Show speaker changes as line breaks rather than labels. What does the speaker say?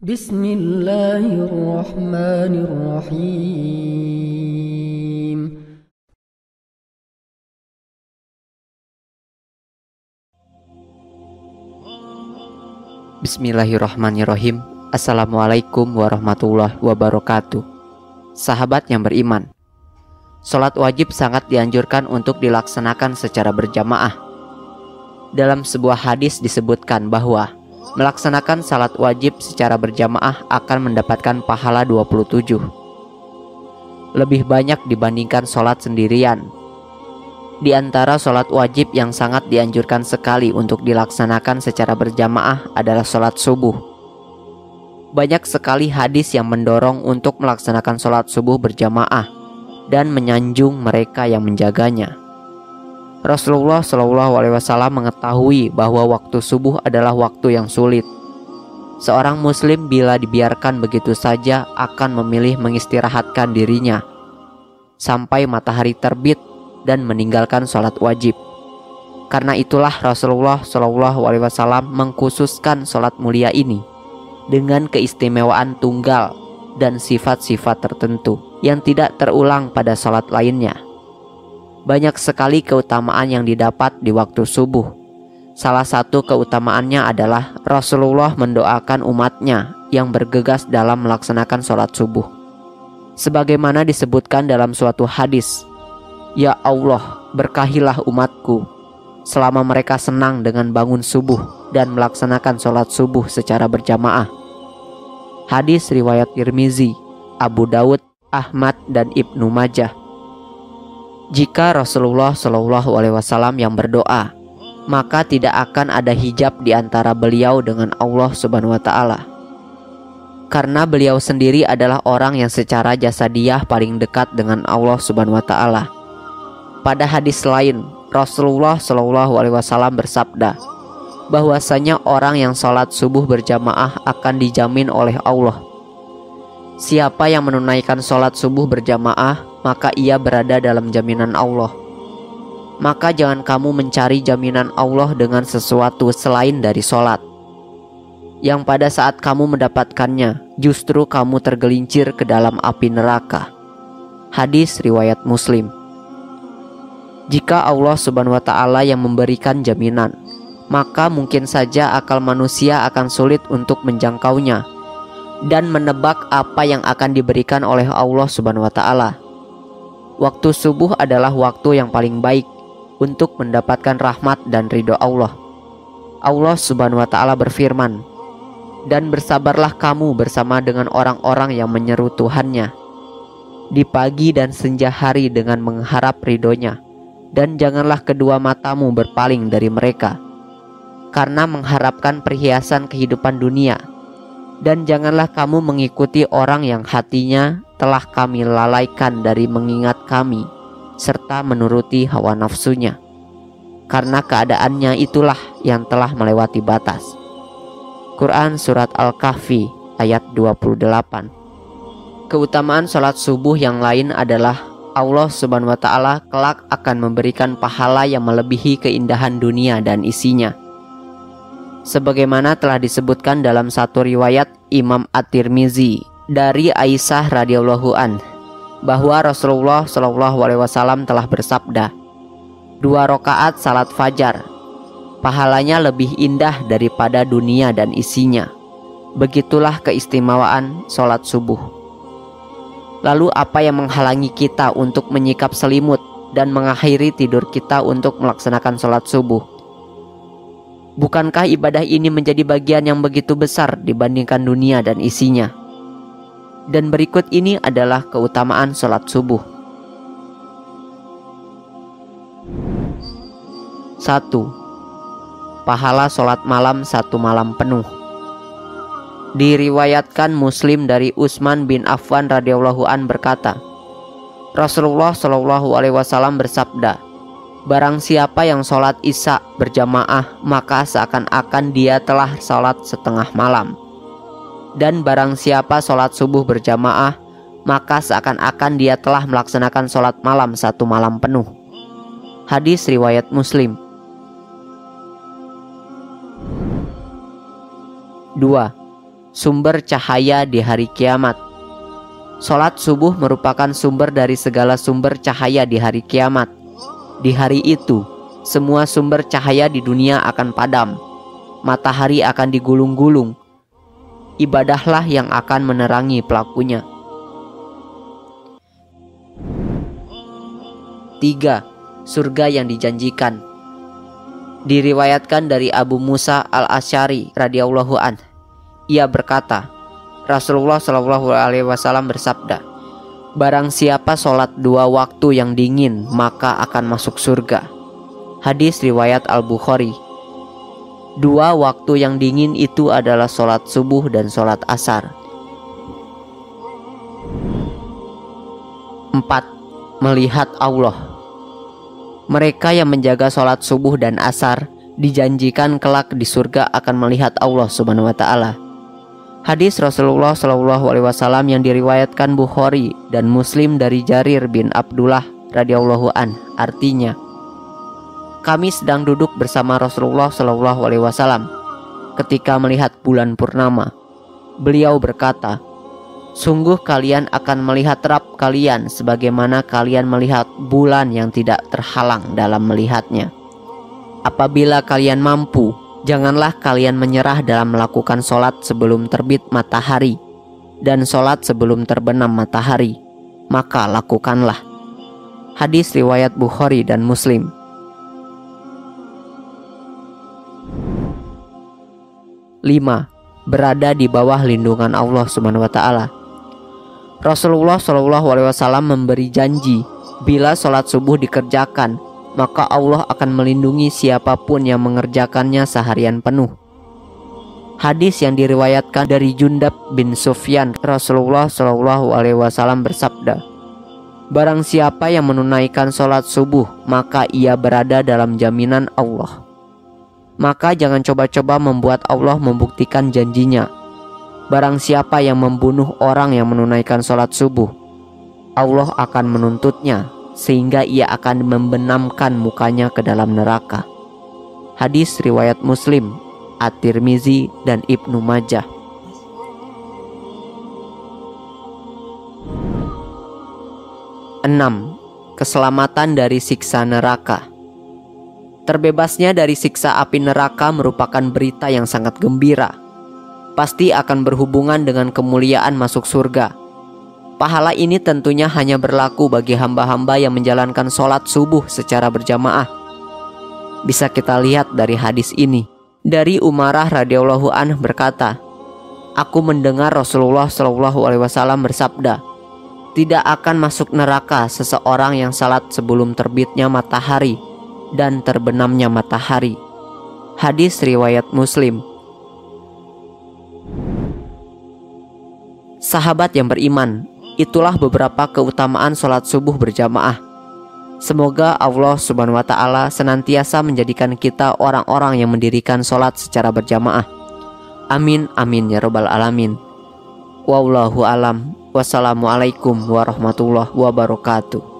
Bismillahirrahmanirrahim.
Bismillahirrahmanirrahim. Assalamualaikum warahmatullahi wabarakatuh. Sahabat yang beriman, sholat wajib sangat dianjurkan untuk dilaksanakan secara berjamaah. Dalam sebuah hadis disebutkan bahwa melaksanakan salat wajib secara berjamaah akan mendapatkan pahala 27, lebih banyak dibandingkan sholat sendirian. Di antara sholat wajib yang sangat dianjurkan sekali untuk dilaksanakan secara berjamaah adalah sholat subuh. Banyak sekali hadis yang mendorong untuk melaksanakan sholat subuh berjamaah dan menyanjung mereka yang menjaganya. Rasulullah SAW mengetahui bahwa waktu subuh adalah waktu yang sulit. Seorang muslim bila dibiarkan begitu saja akan memilih mengistirahatkan dirinya sampai matahari terbit dan meninggalkan sholat wajib. Karena itulah Rasulullah SAW mengkhususkan sholat mulia ini dengan keistimewaan tunggal dan sifat-sifat tertentu yang tidak terulang pada sholat lainnya. Banyak sekali keutamaan yang didapat di waktu subuh. Salah satu keutamaannya adalah Rasulullah mendoakan umatnya yang bergegas dalam melaksanakan sholat subuh. Sebagaimana disebutkan dalam suatu hadis, "Ya Allah, berkahilah umatku selama mereka senang dengan bangun subuh dan melaksanakan sholat subuh secara berjamaah." Hadis riwayat Tirmizi, Abu Daud, Ahmad, dan Ibnu Majah. Jika Rasulullah SAW yang berdoa, maka tidak akan ada hijab di antara beliau dengan Allah Subhanahu wa Ta'ala. Karena beliau sendiri adalah orang yang secara jasadiah paling dekat dengan Allah Subhanahu wa Ta'ala. Pada hadis lain, Rasulullah SAW bersabda bahwasanya orang yang sholat subuh berjamaah akan dijamin oleh Allah. Siapa yang menunaikan sholat subuh berjamaah, maka ia berada dalam jaminan Allah. Maka jangan kamu mencari jaminan Allah dengan sesuatu selain dari sholat, yang pada saat kamu mendapatkannya, justru kamu tergelincir ke dalam api neraka. Hadis riwayat Muslim. Jika Allah Subhanahu wa Ta'ala yang memberikan jaminan, maka mungkin saja akal manusia akan sulit untuk menjangkaunya dan menebak apa yang akan diberikan oleh Allah Subhanahu wa Ta'ala. Waktu subuh adalah waktu yang paling baik untuk mendapatkan rahmat dan ridho Allah. Allah Subhanahu wa Ta'ala berfirman, "Dan bersabarlah kamu bersama dengan orang-orang yang menyeru Tuhannya di pagi dan senja hari dengan mengharap ridhonya. Dan janganlah kedua matamu berpaling dari mereka karena mengharapkan perhiasan kehidupan dunia. Dan janganlah kamu mengikuti orang yang hatinya telah kami lalaikan dari mengingat kami serta menuruti hawa nafsunya, karena keadaannya itulah yang telah melewati batas." Quran Surat Al-Kahfi ayat 28. Keutamaan sholat subuh yang lain adalah Allah Subhanahu wa Ta'ala kelak akan memberikan pahala yang melebihi keindahan dunia dan isinya. Sebagaimana telah disebutkan dalam satu riwayat Imam At-Tirmizi dari Aisyah radhiyallahu an, bahwa Rasulullah SAW telah bersabda, 2 rakaat salat fajar pahalanya lebih indah daripada dunia dan isinya. Begitulah keistimewaan sholat subuh. Lalu apa yang menghalangi kita untuk menyikap selimut dan mengakhiri tidur kita untuk melaksanakan sholat subuh? Bukankah ibadah ini menjadi bagian yang begitu besar dibandingkan dunia dan isinya? Dan berikut ini adalah keutamaan sholat subuh. 1. Pahala sholat malam 1 malam penuh. Diriwayatkan Muslim dari Utsman bin Affan radhiyallahu an berkata, Rasulullah SAW bersabda, "Barang siapa yang sholat isya berjamaah, maka seakan-akan dia telah sholat setengah malam. Dan barang siapa sholat subuh berjamaah, maka seakan-akan dia telah melaksanakan sholat malam 1 malam penuh." Hadis riwayat Muslim. 2. sumber cahaya di hari kiamat. Sholat subuh merupakan sumber dari segala sumber cahaya di hari kiamat. Di hari itu, semua sumber cahaya di dunia akan padam. Matahari akan digulung-gulung. Ibadahlah yang akan menerangi pelakunya. 3. Surga yang dijanjikan. Diriwayatkan dari Abu Musa al-Asy'ari radhiyallahu an. Ia berkata, Rasulullah shallallahu alaihi wasallam bersabda, barang siapa sholat 2 waktu yang dingin maka akan masuk surga. Hadis riwayat Al-Bukhari. 2 waktu yang dingin itu adalah sholat subuh dan sholat asar. 4. Melihat Allah. Mereka yang menjaga sholat subuh dan asar dijanjikan kelak di surga akan melihat Allah Subhanahu wa Ta'ala. Hadis Rasulullah Shallallahu alaihi wasallam yang diriwayatkan Bukhari dan Muslim dari Jarir bin Abdullah radhiyallahu an, artinya, kami sedang duduk bersama Rasulullah Shallallahu alaihi wasallam ketika melihat bulan purnama. Beliau berkata, sungguh kalian akan melihat Rabb kalian sebagaimana kalian melihat bulan yang tidak terhalang dalam melihatnya. Apabila kalian mampu, janganlah kalian menyerah dalam melakukan sholat sebelum terbit matahari dan sholat sebelum terbenam matahari, maka lakukanlah. Hadis riwayat Bukhari dan Muslim. 5. Berada di bawah lindungan Allah Subhanahu wa Ta'ala. Rasulullah Shallallahu alaihi wasallam memberi janji, bila sholat subuh dikerjakan, maka Allah akan melindungi siapapun yang mengerjakannya seharian penuh. Hadis yang diriwayatkan dari Jundab bin Sufyan, Rasulullah Shallallahu alaihi wasallam bersabda, barang siapa yang menunaikan sholat subuh, maka ia berada dalam jaminan Allah. Maka jangan coba-coba membuat Allah membuktikan janjinya. Barang siapa yang membunuh orang yang menunaikan sholat subuh, Allah akan menuntutnya sehingga ia akan membenamkan mukanya ke dalam neraka. Hadis riwayat Muslim, At-Tirmizi, dan Ibnu Majah. 6. Keselamatan dari siksa neraka. Terbebasnya dari siksa api neraka merupakan berita yang sangat gembira. Pasti akan berhubungan dengan kemuliaan masuk surga. Pahala ini tentunya hanya berlaku bagi hamba-hamba yang menjalankan sholat subuh secara berjamaah. Bisa kita lihat dari hadis ini. Dari Umarah radhiyallahu anhu berkata, aku mendengar Rasulullah shallallahu alaihi wasallam bersabda, tidak akan masuk neraka seseorang yang salat sebelum terbitnya matahari dan terbenamnya matahari. Hadis riwayat Muslim. Sahabat yang beriman, itulah beberapa keutamaan sholat subuh berjamaah. Semoga Allah Subhanahu wa Ta'ala senantiasa menjadikan kita orang-orang yang mendirikan sholat secara berjamaah. Amin amin ya robbal alamin. Wallahu alam. Wassalamualaikum warahmatullahi wabarakatuh.